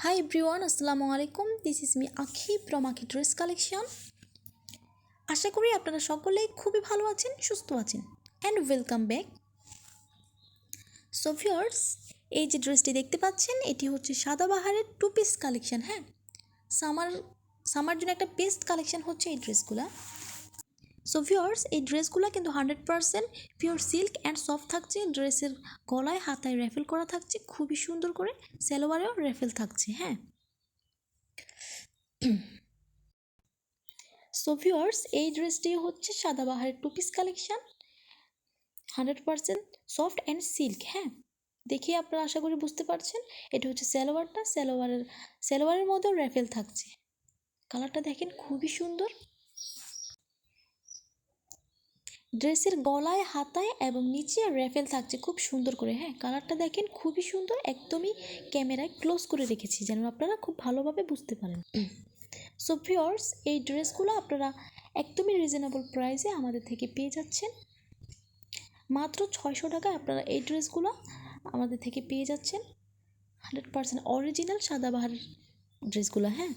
Hi everyone, Assalamu alaikum. This is me Akhi from Akhi Dress Collection. আশা করি আপনারা সকলেই খুবই ভালো আছেন, সুস্থ আছেন। And welcome back. So viewers, এই যে ড্রেসটি দেখতে পাচ্ছেন এটি হচ্ছে সাদাবাহারের টু পিস কালেকশন। হ্যাঁ, সামার জন্য একটা বেস্ট কালেকশন হচ্ছে এই ড্রেসগুলো। সো ভিউয়ার্স, এই ড্রেসগুলো কিন্তু 100% পিওর সিল্ক অ্যান্ড সফট থাকছে। ড্রেসের গলায় হাতায় র্যাফেল করা থাকছে খুবই সুন্দর করে, সালোয়ারেও র্যাফেল থাকছে। হ্যাঁ, সো ভিউয়ার্স, এই ড্রেসটি হচ্ছে সাদাবাহারের two piece collection, 100% soft and silk. হ্যাঁ, দেখে আপনারা আশা করি বুঝতে পারছেন। এটা হচ্ছে সালোয়ারটা, সালোয়ারের মধ্যেও র্যাফেল থাকছে। কালারটা দেখেন খুবই সুন্দর। ড্রেসের গলায় হাতায় এবং নিচে র্যাফেল থাকছে খুব সুন্দর করে। হ্যাঁ, কালারটা দেখেন খুবই সুন্দর, একদমই ক্যামেরায় ক্লোজ করে রেখেছি যেন আপনারা খুব ভালোভাবে বুঝতে পারেন। সো ভিউয়ার্স, এই ড্রেসগুলো আপনারা একদমই রিজনেবল প্রাইসে আমাদের থেকে পেয়ে যাচ্ছেন। মাত্র 600 টাকায় আপনারা এই ড্রেসগুলো আমাদের থেকে পেয়ে যাচ্ছেন। 100% অরিজিনাল সাদাবাহার ড্রেসগুলো। হ্যাঁ,